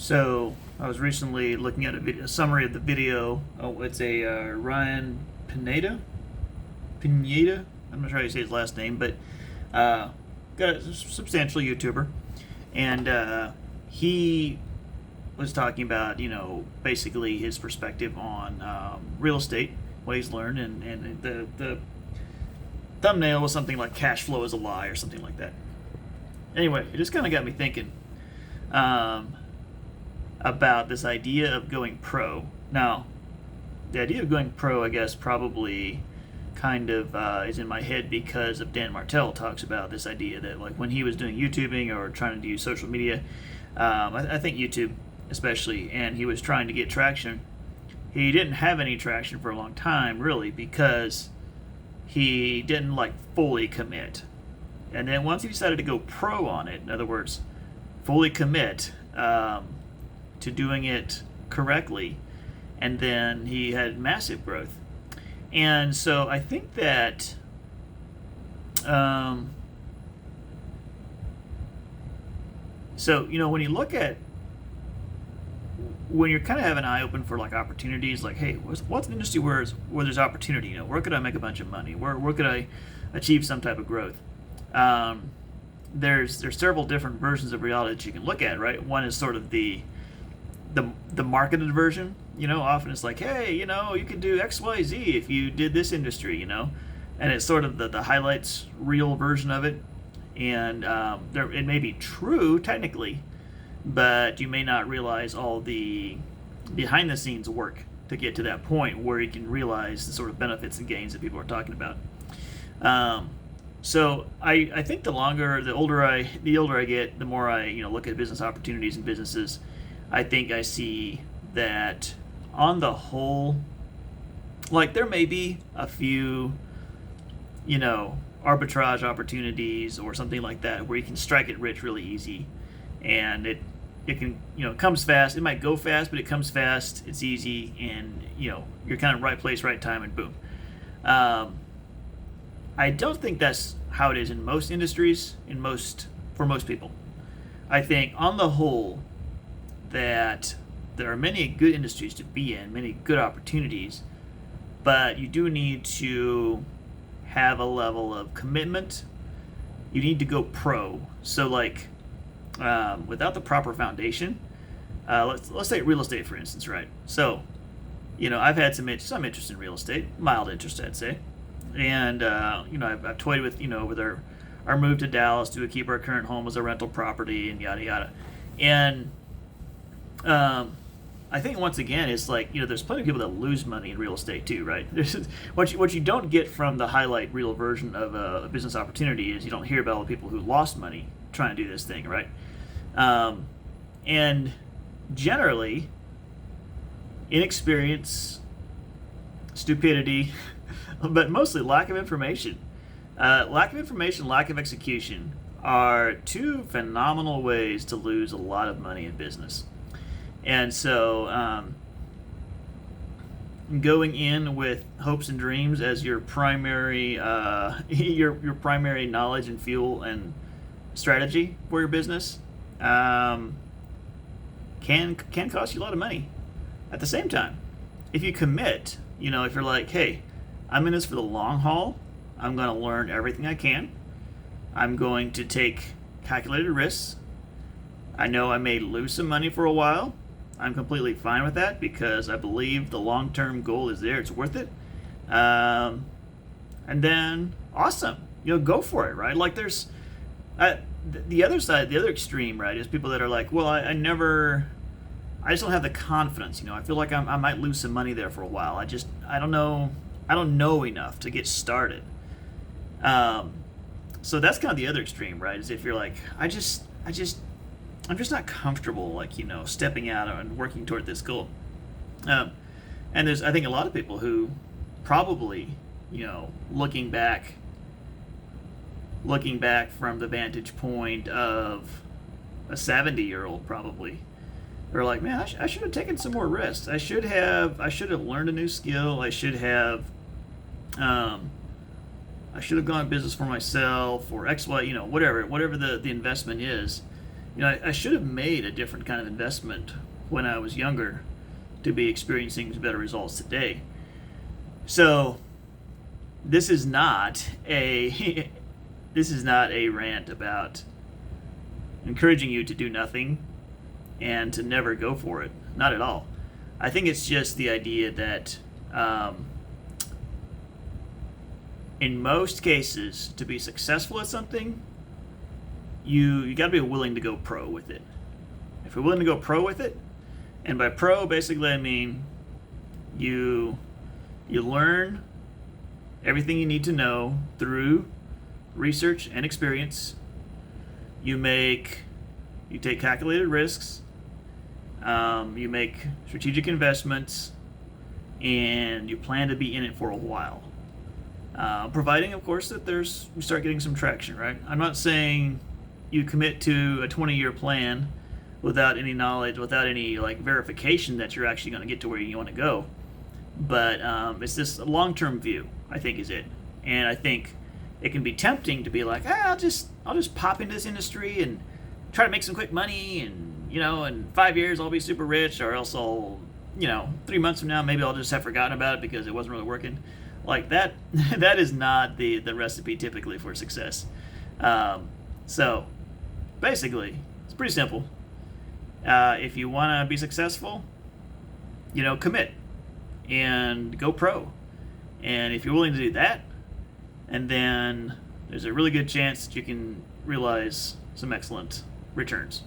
So I was recently looking at a summary of the video. Oh, it's a Ryan Pineda. Pineda. I'm not sure how you say his last name, but got a substantial YouTuber, and he was talking about basically his perspective on real estate, what he's learned, and the thumbnail was something like "cash flow is a lie" or something like that. Anyway, it just kind of got me thinking. About this idea of going pro. Now, the idea of going pro, I guess, probably kind of is in my head because of Dan Martell talks about this idea that, like, when he was doing YouTubing or trying to do social media, I think YouTube especially, and he was trying to get traction. He didn't have any traction for a long time, really, because he didn't like fully commit. And then once he decided to go pro on it, in other words, fully commit, to doing it correctly, and then he had massive growth. And so I think that when you look at when you're kind of have an eye open for like opportunities, like, hey, what's an industry where there's opportunity? Where could I make a bunch of money? Where could I achieve some type of growth? There's several different versions of reality that you can look at, right? One is sort of the marketed version. Often it's like, hey, you could do XYZ if you did this industry, and it's sort of the highlights reel version of it. And it may be true technically, but you may not realize all the behind the scenes work to get to that point where you can realize the sort of benefits and gains that people are talking about. So I think the older I get, the more I look at business opportunities and businesses. I think I see that on the whole, like, there may be a few, arbitrage opportunities or something like that where you can strike it rich really easy, and it can comes fast. It might go fast, but it comes fast. It's easy, and you're kind of right place, right time, and boom. I don't think that's how it is in most industries. For most people, I think on the whole that there are many good industries to be in, many good opportunities, but you do need to have a level of commitment. You need to go pro. So, like, without the proper foundation, let's take real estate for instance, right? So, I've had some interest in real estate, mild interest, I'd say, and I've toyed with with our move to Dallas to keep our current home as a rental property and yada yada, and I think once again it's like there's plenty of people that lose money in real estate too, right? What you don't get from the highlight reel version of a business opportunity is you don't hear about all the people who lost money trying to do this thing, right? And generally, inexperience, stupidity, but mostly lack of information. Lack of execution are two phenomenal ways to lose a lot of money in business. And so, going in with hopes and dreams as your primary your primary knowledge and fuel and strategy for your business can cost you a lot of money. At the same time, if you commit, if you're like, hey, I'm in this for the long haul, I'm going to learn everything I can. I'm going to take calculated risks. I know I may lose some money for a while. I'm completely fine with that because I believe the long-term goal is there. It's worth it. And then, awesome. Go for it, right? Like, there's the other side, the other extreme, right, is people that are like, well, I just don't have the confidence. I feel like I might lose some money there for a while. I don't know enough to get started. So that's kind of the other extreme, right? Is if you're like, I'm just not comfortable, like, stepping out and working toward this goal. And there's, I think, a lot of people who probably, looking back from the vantage point of a 70-year-old, probably, they're like, man, I should have taken some more risks. I should have learned a new skill. I should have gone business for myself or X, Y, whatever the investment is. I should have made a different kind of investment when I was younger to be experiencing better results today. So this is not a this is not a rant about encouraging you to do nothing and to never go for it. Not at all. I think it's just the idea that in most cases, to be successful at something, you got to be willing to go pro with it. If you're willing to go pro with it, and by pro, basically I mean you learn everything you need to know through research and experience. You take calculated risks. You make strategic investments, and you plan to be in it for a while. Providing, of course, that we start getting some traction, right? I'm not saying you commit to a 20-year plan without any knowledge, without any verification that you're actually going to get to where you want to go. But it's this long-term view, I think, is it. And I think it can be tempting to be like, I'll just pop into this industry and try to make some quick money, and in 5 years I'll be super rich, or else I'll 3 months from now maybe I'll just have forgotten about it because it wasn't really working. Like that that is not the recipe typically for success. So basically it's pretty simple. If you want to be successful, commit and go pro. And if you're willing to do that, and then there's a really good chance that you can realize some excellent returns.